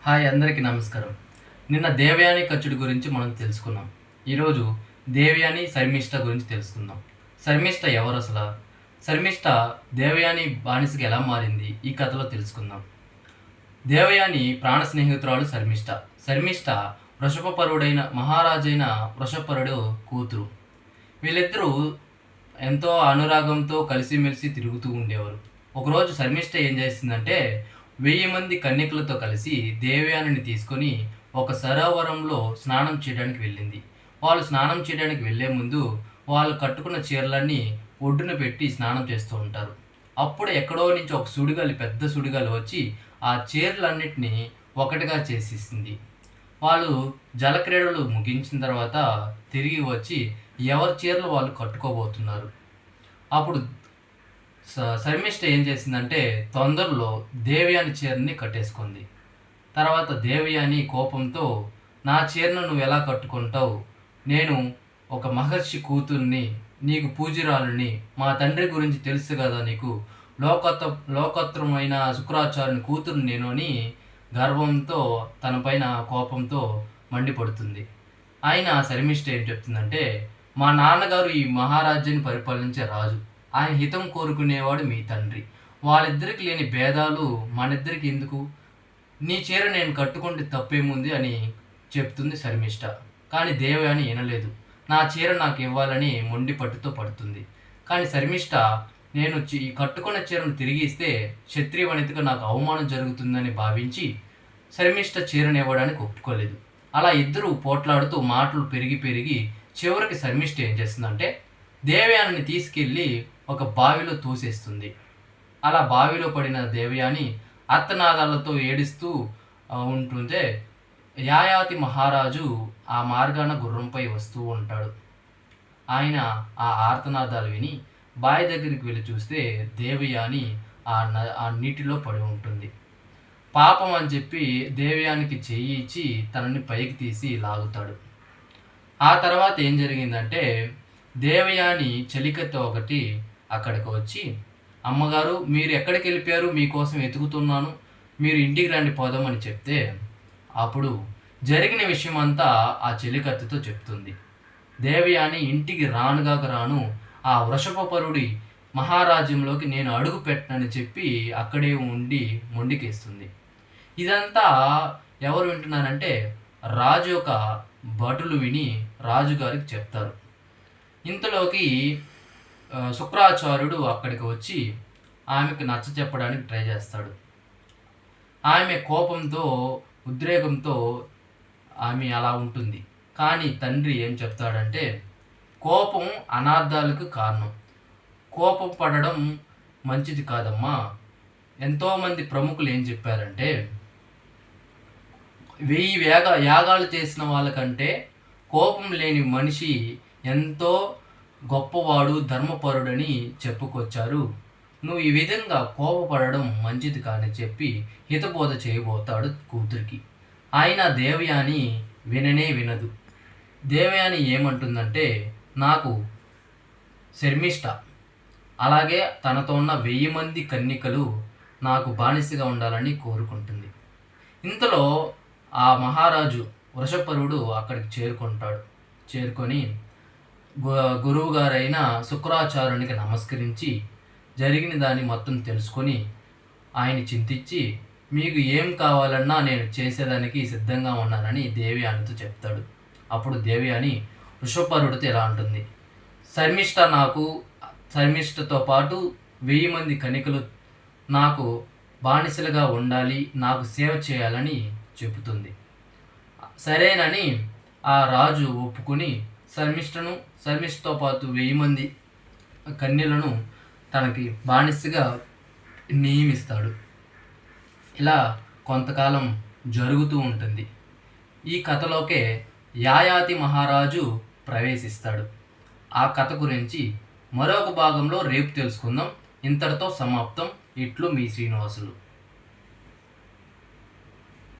Hi అందరికీ నమస్కారం. నిన్న దేవయాని ఖర్చుడి గురించి మనం తెలుసుకున్నాం. ఈరోజు దేవయాని శర్మిష్ఠ గురించి తెలుసుకుందాం. శర్మిష్ఠ ఎవరు అసలు? శర్మిష్ఠ దేవయాని బానిసకి ఎలా మారింది ఈ కథలో తెలుసుకుందాం. దేవయాని ప్రాణ స్నేహితురాలు శర్మిష్ఠ. శర్మిష్ఠ వృషభపరుడైన మహారాజైన వృషపరుడు కూతురు. వీళ్ళిద్దరూ ఎంతో అనురాగంతో కలిసిమెలిసి తిరుగుతూ ఉండేవారు. ఒకరోజు శర్మిష్ఠ ఏం చేసిందంటే 1000 మంది కన్యకులతో కలిసి దేవయానిని తీసుకొని ఒక సరోవరంలో స్నానం చేయడానికి వెళ్ళింది. వాళ్ళు స్నానం చేయడానికి వెళ్ళే ముందు వాళ్ళు కట్టుకున్న చీరలన్నీ ఒడ్డున పెట్టి స్నానం చేస్తూ ఉంటారు. అప్పుడు ఎక్కడో నుంచి ఒక సుడిగాలి, పెద్ద సుడిగాలి వచ్చి ఆ చీరలన్నిటినీ ఒకటిగా చేసేసింది. వాళ్ళు జలక్రీడలు ముగించిన తర్వాత తిరిగి వచ్చి ఎవరి చీరలు వాళ్ళు కట్టుకోబోతున్నారు. అప్పుడు శర్మిష్ఠ ఏం చేసిందంటే తొందరలో దేవయాని చీరని కట్టేసుకుంది. తర్వాత దేవయాని కోపంతో, నా చీరను నువ్వు ఎలా కట్టుకుంటావు? నేను ఒక మహర్షి కూతుర్ని, నీకు పూజ్యురాలిని, మా తండ్రి గురించి తెలుసు కదా నీకు, లోకత్రమైన శుక్రాచార్యుని కూతురు నేను అని గర్వంతో తన పైన కోపంతో మండిపడుతుంది. ఆయన శర్మిష్ఠ ఏం చెప్తుందంటే, మా నాన్నగారు ఈ మహారాజ్యాన్ని పరిపాలించే రాజు, ఆయన హితం కోరుకునేవాడు మీ తండ్రి, వాళ్ళిద్దరికి లేని భేదాలు మనిద్దరికి ఎందుకు? నీ చీర నేను కట్టుకుంటే తప్పేముంది అని చెప్తుంది శర్మిష్ఠ. కానీ దేవయాని వినలేదు. నా చీర నాకు ఇవ్వాలని మొండి పట్టుతో పడుతుంది. కానీ శర్మిష్ఠ, నేను కట్టుకున్న చీరను తిరిగి ఇస్తే క్షత్రియ వనితగా నాకు అవమానం జరుగుతుందని భావించి శర్మిష్ఠ చీరను ఇవ్వడానికి ఒప్పుకోలేదు. అలా ఇద్దరు పోట్లాడుతూ మాటలు పెరిగి పెరిగి చివరికి శర్మిష్ఠ ఏం చేస్తుందంటే దేవయానిని తీసుకెళ్ళి ఒక బావిలో తోసేస్తుంది. అలా బావిలో పడిన దేవయాని అర్తనాదాలతో ఏడుస్తూ ఉంటుంటే యాయాతి మహారాజు ఆ మార్గాన గుర్రంపై వస్తూ ఉంటాడు. ఆయన ఆ ఆర్తనాదాలు విని బావి దగ్గరికి వెళ్ళి చూస్తే దేవయాని ఆ నీటిలో పడి ఉంటుంది. పాపం అని చెప్పి దేవయానికి చెయ్యి ఇచ్చి తనని పైకి తీసి లాగుతాడు. ఆ తర్వాత ఏం జరిగిందంటే దేవయాని చెలికత్తె ఒకటి అక్కడికి వచ్చి, అమ్మగారు మీరు ఎక్కడికి వెళ్ళిపోయారు, మీకోసం వెతుకుతున్నాను, మీరు ఇంటికి రండి పోదామని చెప్తే అప్పుడు జరిగిన విషయం అంతా ఆ చెలికత్తెతో చెప్తుంది. దేవయాని ఇంటికి రాను ఆ వృషభపరుడి మహారాజ్యంలోకి నేను అడుగు పెట్టనని చెప్పి అక్కడే ఉండి మొండికేస్తుంది. ఇదంతా ఎవరు వింటున్నారంటే రాజు యొక్క భటులు విని రాజుగారికి చెప్తారు. ఇంతలోకి శుక్రాచార్యుడు అక్కడికి వచ్చి ఆమెకు నచ్చ చెప్పడానికి ట్రై చేస్తాడు. ఆమె కోపంతో, ఉద్రేకంతో ఆమె అలా ఉంటుంది. కానీ తండ్రి ఏం చెప్తాడంటే, కోపం అనార్థాలకు కారణం, కోపం పడడం మంచిది కాదమ్మా. ఎంతోమంది ప్రముఖులు ఏం చెప్పారంటే 1000 యాగాలు చేసిన వాళ్ళకంటే కోపం లేని మనిషి ఎంతో గొప్పవాడు, ధర్మపరుడని చెప్పుకొచ్చారు. నువ్వు ఈ విధంగా కోపపడడం మంచిది కాని చెప్పి హితబోధ చేయబోతాడు కూతురికి. అయినా దేవయాని విననే వినదు. దేవయాని ఏమంటుందంటే, నాకు శర్మిష్ఠ అలాగే తనతో ఉన్న 1000 మంది కన్యకలు నాకు బానిసగా ఉండాలని కోరుకుంటుంది. ఇంతలో ఆ మహారాజు వృషపరుడు అక్కడికి చేరుకొని గురువు గారైన శుక్రాచార్యునికి నమస్కరించి జరిగిన దాన్ని మొత్తం తెలుసుకొని ఆయన చింతించి, మీకు ఏం కావాలన్నా నేను చేసేదానికి సిద్ధంగా ఉన్నానని దేవయానితో చెప్తాడు. అప్పుడు దేవయాని వృషపరుడితో ఎలా ఉంటుంది, శర్మిష్ఠతో పాటు 1000 మంది కన్యకలు నాకు బానిసలుగా ఉండాలి, నాకు సేవ చేయాలని చెబుతుంది. సరేనని ఆ రాజు ఒప్పుకుని శర్మిష్ఠతో పాటు 1000 మంది కన్యలను తనకి బానిసగా నియమిస్తాడు. ఇలా కొంతకాలం జరుగుతూ ఉంటుంది. ఈ కథలోకే యాయాతి మహారాజు ప్రవేశిస్తాడు. ఆ కథ గురించి మరొక భాగంలో రేపు తెలుసుకుందాం. ఇంతటితో సమాప్తం. ఇట్లు మీ శ్రీనివాసులు.